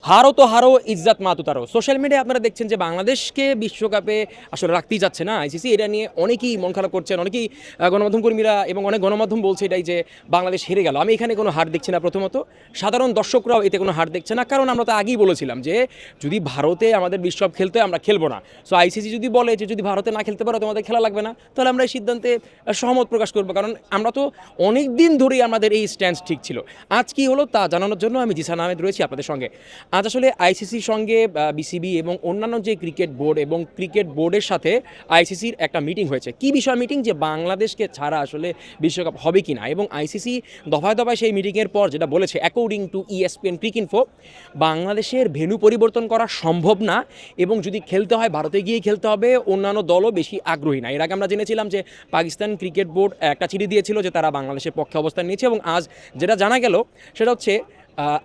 হারো তো হারো ইজ্জাত মাতুতারো। সোশ্যাল মিডিয়ায় আপনারা দেখছেন যে বাংলাদেশকে বিশ্বকাপে আসলে রাখতেই যাচ্ছে না আইসিসি। এটা নিয়ে অনেকেই মন খারাপ করছেন, অনেকেই গণমাধ্যম কর্মীরা এবং অনেক গণমাধ্যম বলছে এটাই যে বাংলাদেশ হেরে গেল। আমি এখানে কোনো হার দেখছি না। প্রথমত সাধারণ দর্শকরাও এতে কোনো হার দেখছে না, কারণ আমরা তো আগেই বলেছিলাম যে যদি ভারতে আমাদের বিশ্বকাপ খেলতে হয় আমরা খেলবো না। সো আইসিসি যদি বলে যে যদি ভারতে না খেলতে পারো তোমাদের খেলা লাগবে না, তাহলে আমরা এই সিদ্ধান্তে সহমত প্রকাশ করবো, কারণ আমরা তো অনেক দিন ধরেই আমাদের এই স্ট্যান্ড ঠিক ছিল। আজ কি হলো তা জানানোর জন্য আমি জিসান আহমেদ রয়েছি আপনাদের সঙ্গে। আজ আসলে আইসিসির সঙ্গে বিসিবি এবং অন্যান্য যে ক্রিকেট বোর্ড এবং ক্রিকেট বোর্ডের সাথে আইসিসির একটা মিটিং হয়েছে। কি বিষয় মিটিং? যে বাংলাদেশকে ছাড়া আসলে বিশ্বকাপ হবে কি না, এবং আইসিসি দফায় দফায় সেই মিটিংয়ের পর যেটা বলেছে, অ্যাকর্ডিং টু ESPN ক্রিকইনফো, বাংলাদেশের ভেন্যু পরিবর্তন করা সম্ভব না, এবং যদি খেলতে হয় ভারতে গিয়ে খেলতে হবে। অন্যান্য দলও বেশি আগ্রহী না। এর আগে আমরা জেনেছিলাম যে পাকিস্তান ক্রিকেট বোর্ড একটা চিঠি দিয়েছিল যে তারা বাংলাদেশের পক্ষে অবস্থান নিয়েছে, এবং আজ যেটা জানা গেল সেটা হচ্ছে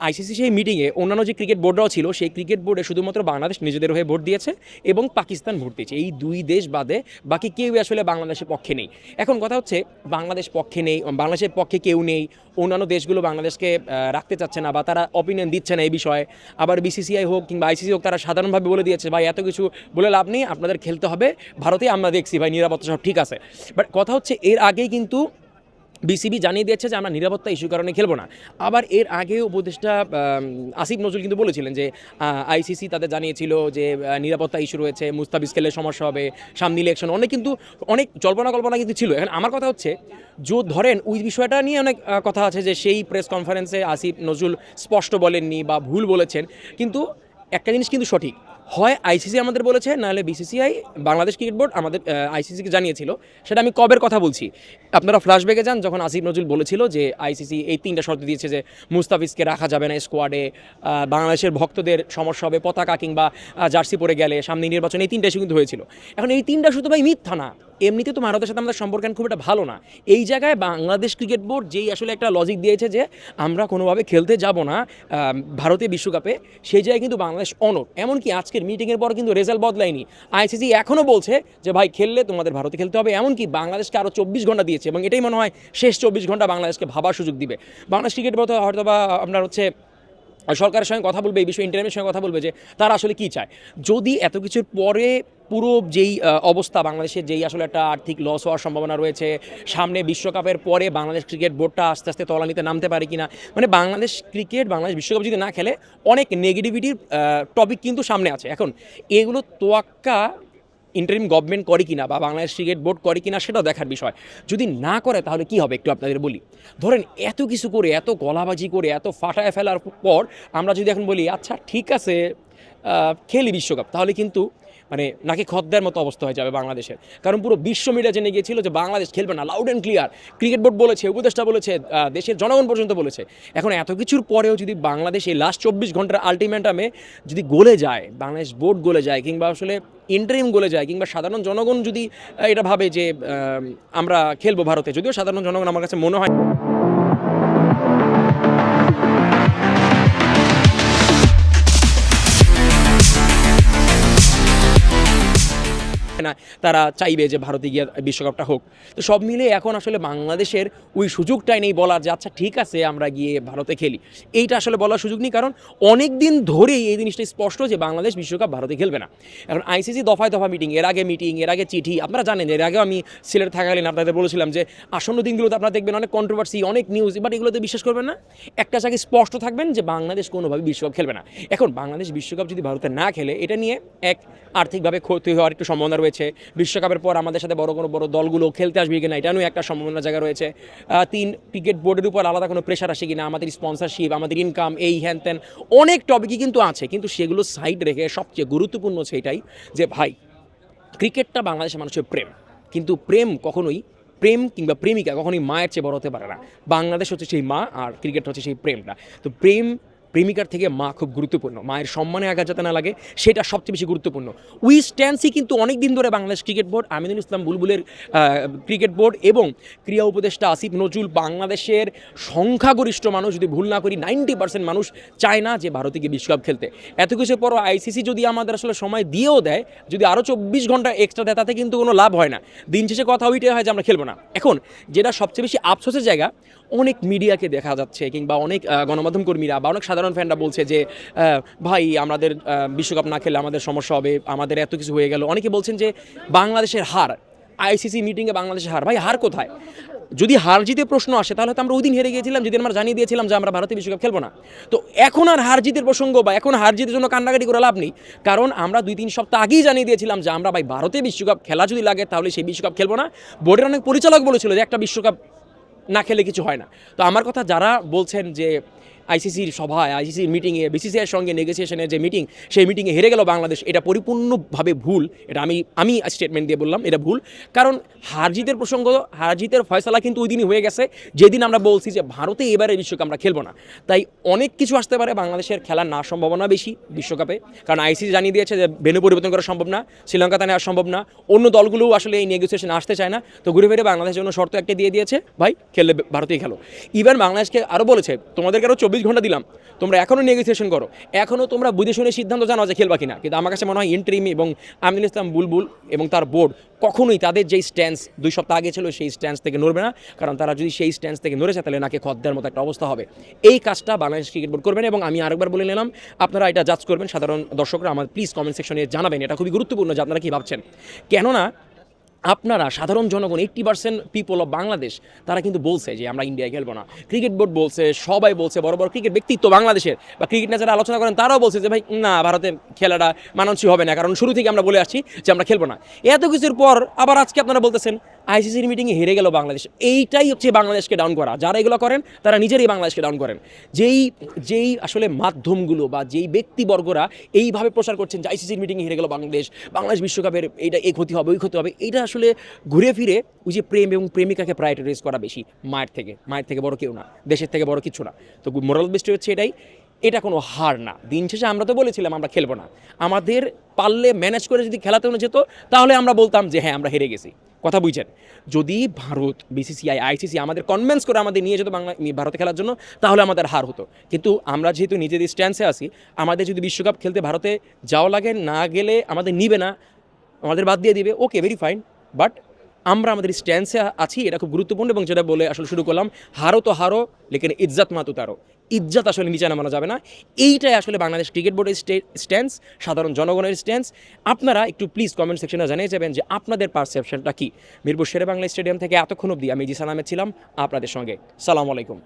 আইসিসি সেই মিটিংয়ে অন্যান্য যে ক্রিকেট বোর্ডরাও ছিল, সেই ক্রিকেট বোর্ডে শুধুমাত্র বাংলাদেশ নিজেদের হয়ে ভোট দিয়েছে এবং পাকিস্তান ভোট দিয়েছে। এই দুই দেশ বাদে বাকি কেউই আসলে বাংলাদেশের পক্ষে নেই। এখন কথা হচ্ছে বাংলাদেশ পক্ষে নেই, বাংলাদেশের পক্ষে কেউ নেই, অন্যান্য দেশগুলো বাংলাদেশকে রাখতে চাচ্ছে না বা তারা অপিনিয়ন দিচ্ছে না এই বিষয়ে। আবার বিসিসিআই হোক কিংবা আইসিসি হোক, তারা সাধারণভাবে বলে দিয়েছে ভাই এত কিছু বলে লাভ নেই, আপনাদের খেলতে হবে ভারতে, আমরা দেখছি ভাই নিরাপত্তা সব ঠিক আছে। বাট কথা হচ্ছে এর আগেই কিন্তু বিসিবি জানিয়ে দিয়েছে যে আমরা নিরাপত্তা ইস্যুর কারণে খেলবো না। আবার এর আগেও উপদেষ্টা আসিফ নজরুল কিন্তু বলেছিলেন যে আইসিসি তাদের জানিয়েছিল যে নিরাপত্তা ইস্যু রয়েছে, মুস্তাফিজ খেলে সমস্যা হবে, সামনে ইলেকশন, অনেক জল্পনা কল্পনা কিন্তু ছিল। এখন আমার কথা হচ্ছে ধরেন ওই বিষয়টা নিয়ে অনেক কথা আছে যে সেই প্রেস কনফারেন্সে আসিফ নজরুল স্পষ্ট বলেননি বা ভুল বলেছেন, কিন্তু একটা জিনিস কিন্তু সঠিক, হয় আইসিসি আমাদের বলেছে, নাহলে বিসিসিআই বাংলাদেশ ক্রিকেট বোর্ড আমাদের আইসিসিকে জানিয়েছিল। সেটা আমি কবের কথা বলছি, আপনারা ফ্ল্যাশব্যাকে যান, যখন আসিফ নজরুল বলেছিল যে আইসিসি এই 3টা শর্ত দিয়েছে যে মুস্তাফিজকে রাখা যাবে না স্কোয়াডে, বাংলাদেশের ভক্তদের সমস্যা হবে পতাকা কিংবা জার্সি পরে গেলে, সামনে নির্বাচন, এই 3টা ইস্যু কিন্তু হয়েছিল। এখন এই 3টা শুধু ভাই মিথ্যা না, এমনিতে তো ভারতের সাথে আমাদের সম্পর্ক খুব একটা ভালো না। এই জায়গায় বাংলাদেশ ক্রিকেট বোর্ড যেই আসলে একটা লজিক দিয়েছে যে আমরা কোনোভাবে খেলতে যাব না ভারতীয় বিশ্বকাপে, সেই জায়গায় কিন্তু বাংলাদেশ অনড়। এমনকি আজকের মিটিংয়ের পর কিন্তু রেজাল্ট বদলায়নি। আইসিসি এখনও বলছে যে ভাই খেললে তোমাদের ভারতে খেলতে হবে, এমনকি বাংলাদেশকে আরও 24 ঘন্টা দিয়েছে, এবং এটাই মনে হয় শেষ 24 ঘন্টা বাংলাদেশকে ভাবার সুযোগ দিবে। বাংলাদেশ ক্রিকেট বোর্ড হয়তো বা আপনার হচ্ছে সরকারের সঙ্গে কথা বলবে, এই বিষয়ে ইন্টারনেটের সঙ্গে কথা বলবে যে তারা আসলে কী চায়। যদি এত কিছুর পরে পুরো যেই অবস্থা বাংলাদেশের, যেই আসলে একটা আর্থিক লস হওয়ার সম্ভাবনা রয়েছে, সামনে বিশ্বকাপের পরে বাংলাদেশ ক্রিকেট বোর্ডটা আস্তে আস্তে তলানিতে নামতে পারে কিনা, মানে বাংলাদেশ বিশ্বকাপ যদি না খেলে অনেক নেগেটিভিটির টপিক কিন্তু সামনে আছে। এখন এগুলো তোয়াক্কা ইন্টারিম গভর্নমেন্ট করে কিনা বা বাংলাদেশ ক্রিকেট বোর্ড করে কিনা সেটাও দেখার বিষয়। যদি না করে তাহলে কি হবে একটু আপনাদের বলি। ধরেন এত কিছু করে, এত গলাবাজি করে, এত ফাটায় ফেলার পর আমরা যদি এখন বলি আচ্ছা ঠিক আছে খেলি বিশ্বকাপ, তাহলে কিন্তু মানে নাকি খদ্দের মতো অবস্থা হয়ে যাবে বাংলাদেশের। কারণ পুরো বিশ্ব মিডিয়া জেনে গিয়েছিল যে বাংলাদেশ খেলবে না, loud and clear cricket board বলেছে, উপদেষ্টা বলেছে, দেশের জনগণ পর্যন্ত বলেছে। এখন এত কিছুর পরেও যদি বাংলাদেশ এই লাস্ট 24 ঘন্টার আলটিমেটামে যদি গলে যায়, বাংলাদেশ বোর্ড গলে যায়, কিংবা আসলে ইন্টারিম গলে যায়, কিংবা সাধারণ জনগণ যদি এটা ভাবে যে আমরা খেলবো ভারতে, যদিও সাধারণ জনগণ আমার কাছে মনে হয় না তারা চাইবে যে ভারতে গিয়ে বিশ্বকাপটা হোক। তো সব মিলে এখন আসলে বাংলাদেশের ওই সুযোগটাই নেই বলার যে আচ্ছা ঠিক আছে আমরা গিয়ে ভারতে খেলি, এইটা আসলে বলার সুযোগ নেই, কারণ অনেক দিন ধরেই এই জিনিসটা স্পষ্ট যে বাংলাদেশ বিশ্বকাপ ভারতে খেলবে না। এখন আইসিসি দফায় দফা মিটিং, এর আগে চিঠি, আপনারা জানেন এর আগেও আমি সিলেট থাকাকালীন আপনাদের বলেছিলাম যে আসন্ন দিনগুলোতে আপনারা দেখবেন অনেক কন্ট্রোভার্সি, অনেক নিউজ, বাট এগুলোতে বিশ্বাস করবেন না। একটা জায়গায় স্পষ্ট থাকবেন যে বাংলাদেশ কোনোভাবে বিশ্বকাপ খেলবে না। এখন বাংলাদেশ বিশ্বকাপ যদি ভারতে না খেলে, এটা নিয়ে এক আর্থিকভাবে ক্ষতি হওয়ার একটু সম্ভাবনা রয়েছে। বিশ্বকাপের পর আমাদের সাথে বড় দলগুলো খেলতে আসবে কিনা, এটা নিয়েও একটা সম্ভাবনা জায়গা রয়েছে। 3 ক্রিকেট বোর্ডের উপর আলাদা কোনো প্রেশার আসে কিনা, আমাদের স্পন্সরশিপ, আমাদের ইনকাম, এই হ্যান ত্যান অনেক টপিকই কিন্তু আছে। কিন্তু সেগুলো সাইড রেখে সবচেয়ে গুরুত্বপূর্ণ সেটাই যে ভাই ক্রিকেটটা বাংলাদেশের মানুষের প্রেম, কিন্তু প্রেম কিংবা প্রেমিকা কখনোই মায়ের চেয়ে বড় হতে পারে না। বাংলাদেশ হচ্ছে সেই মা, আর ক্রিকেট হচ্ছে সেই প্রেমটা। তো প্রেমিকার থেকে মা খুব গুরুত্বপূর্ণ, মায়ের সম্মানে আঘাত যাতে না লাগে সেটা সবচেয়ে বেশি গুরুত্বপূর্ণ। উই স্ট্যান্সি কিন্তু অনেক দিন ধরে Bangladesh cricket board, Aminul Islam বুলবুলের cricket board এবং ক্রীড়া উপদেষ্টা আসিফ নজরুল, বাংলাদেশের সংখ্যাগরিষ্ঠ মানুষ, যদি ভুল না করি 90% মানুষ চায় না যে ভারতে গিয়ে বিশ্বকাপ খেলতে। এত কিছুর পরও আইসিসি যদি আমাদের আসলে সময় দিয়েও দেয়, যদি আরও 24 ঘন্টা এক্সট্রা দেয়, তাতে কিন্তু কোনো লাভ হয় না। দিন শেষে কথা ওইটাই হয় যে আমরা খেলবো না। এখন যেটা সবচেয়ে বেশি আফসোসের জায়গা, অনেক মিডিয়াকে দেখা যাচ্ছে কিংবা অনেক গণমাধ্যম কর্মীরা বা অনেক সাধারণ ফ্যানরা বলছে যে ভাই আমাদের বিশ্বকাপ না খেলে আমাদের সমস্যা হবে, আমাদের এত কিছু হয়ে গেল। অনেকে বলছেন যে বাংলাদেশের হার, আইসিসি মিটিংয়ে বাংলাদেশের হার, ভাই হার কোথায়? যদি হার জিতের প্রশ্ন আসে তাহলে তো আমরা ওই দিন হেরে গিয়েছিলাম, যেদিন আমরা জানিয়ে দিয়েছিলাম যে আমরা ভারতে বিশ্বকাপ খেলবো না। তো এখন আর হার জিতের প্রসঙ্গ বা এখন হার জিতের জন্য কান্নাকাটি করে লাভ নেই, কারণ আমরা 2-3 সপ্তাহ আগেই জানিয়ে দিয়েছিলাম যে আমরা ভাই ভারতে বিশ্বকাপ খেলা যদি লাগে তাহলে সেই বিশ্বকাপ খেলবো না। বোর্ডের অনেক পরিচালক বলেছিল যে একটা বিশ্বকাপ না খেলে কিছু হয় না। তো আমার কথা যারা বলছেন যে আইসিসির সভায়, আইসিসির মিটিংয়ে, বিসিসিআইয়ের সঙ্গে নেগোসিয়েশনের যে মিটিং, সেই মিটিংয়ে হেরে গেল বাংলাদেশ, এটা পরিপূর্ণভাবে ভুল। এটা আমি স্টেটমেন্ট দিয়ে বললাম এটা ভুল, কারণ হারজিতের প্রসঙ্গ, হারজিতের ফয়সালা কিন্তু ওই দিনই হয়ে গেছে যেদিন আমরা বলছি যে ভারতে এবারে বিশ্বকাপ আমরা খেলবো না। তাই অনেক কিছু আসতে পারে, বাংলাদেশের খেলার না সম্ভাবনা বেশি বিশ্বকাপে, কারণ আইসিসি জানিয়ে দিয়েছে যে ভেন্যু পরিবর্তন করা সম্ভব না, শ্রীলঙ্কাতে নেওয়া সম্ভব না, অন্য দলগুলোও আসলে এই নেগোসিয়েশন আসতে চায় না। তো ঘুরে ফিরে বাংলাদেশের জন্য শর্ত একটা দিয়ে দিয়েছে, ভাই খেললে ভারতেই খেলো। ইভেন বাংলাদেশকে আরও বলেছে তোমাদেরকে আরও 24 ঘন্টা দিলাম, তোমরা এখনও নেগোসিয়েশন করো, এখনও তোমরা বুঝে শুনে সিদ্ধান্ত জানো যে খেলবা কিনা। কিন্তু আমার কাছে মনে হয় ইন্টারিম এবং আমিনুল ইসলাম বুলবুল এবং তার বোর্ড কখনোই তাদের যেই স্ট্যান্স 2 সপ্তাহ আগে ছিল সেই স্ট্যান্স থেকে নড়বে না, কারণ তারা যদি সেই স্ট্যান্স থেকে নড়েছে তাহলে নাকি খদ্দের মতো একটা অবস্থা হবে। এই কাজটা বাংলাদেশ ক্রিকেট বোর্ড করবেন। এবং আমি আরেকবার বলে নিলাম, আপনারা এটা জাজ করবেন, সাধারণ দর্শকরা আমার প্লিজ কমেন্ট সেকশনে জানাবেন, এটা খুবই গুরুত্বপূর্ণ যে আপনারা কী ভাবছেন। কেননা আপনারা সাধারণ জনগণ 80% পিপল অফ বাংলাদেশ তারা কিন্তু বলছে যে আমরা ইন্ডিয়ায় খেলবো না। ক্রিকেট বোর্ড বলছে, সবাই বলছে, বড় বড় ক্রিকেট ব্যক্তিত্ব বাংলাদেশের বা ক্রিকেট নিয়ে যারা আলোচনা করেন তারাও বলছে যে ভাই না, ভারতে খেলাটা মানানসই হবে না, কারণ শুরু থেকে আমরা বলে আসছি যে আমরা খেলবো না। এত কিছুর পর আবার আজকে আপনারা বলতেছেন আইসিসির মিটিংয়ে হেরে গেল বাংলাদেশ। এইটাই হচ্ছে বাংলাদেশকে ডাউন করা। যারা এগুলো করেন তারা নিজেরাই বাংলাদেশকে ডাউন করেন। যেই আসলে মাধ্যমগুলো বা যেই ব্যক্তিবর্গরা এইভাবে প্রচার করছেন যে আইসিসির মিটিংয়ে হেরে গেল বাংলাদেশ, বাংলাদেশ বিশ্বকাপের এইটা এই ক্ষতি হবে ওই ক্ষতি হবে, এইটা আসলে ঘুরে ফিরে ওই যে প্রেম এবং প্রেমিকাকে প্রায়োরিটাইজ করা বেশি মায়ের থেকে বড় কেউ না, দেশের থেকে বড় কিছু না। তো মোরাল বেস্ট হচ্ছে এটাই, এটা কোনো হার না। দিন শেষে আমরা তো বলেছিলাম আমরা খেলবো না, আমাদের পারলে ম্যানেজ করে যদি খেলাতে যেত তাহলে আমরা বলতাম যে হ্যাঁ আমরা হেরে গেছি। কথা বুঝছেন? যদি ভারত, বিসিসিআই, আইসিসি আমাদের কনভিন্স করে আমাদের নিয়ে যেত ভারতে খেলার জন্য, তাহলে আমাদের হার হতো। কিন্তু আমরা যেহেতু নিজেদের স্ট্যান্সে আছি, আমাদের যদি বিশ্বকাপ খেলতে ভারতে যাওয়া লাগে, না গেলে আমাদের নিবে না, আমাদের বাদ দিয়ে দিবে, ওকে ভেরি ফাইন, বাট আমরা আমাদের স্ট্যান্সে আছি, এটা খুব গুরুত্বপূর্ণ। এবং যেটা বলে আসলে শুরু করলাম, হারো তো হারো লেকিন ইজ্জত মাতু তারো, ইজ্জত আসলে নিচে নামানো যাবে না। এইটাই আসলে বাংলাদেশ ক্রিকেট বোর্ডের স্ট্যান্স, সাধারণ জনগণের স্ট্যান্স। আপনারা একটু প্লিজ কমেন্ট সেকশনে জানিয়ে যাবেন যে আপনাদের পারসেপশনটা কী। মিরপুর শেরেবাংলা স্টেডিয়াম থেকে এতক্ষণ অবধি আমি জি সালামে ছিলাম আপনাদের সঙ্গে। সালামু আলাইকুম।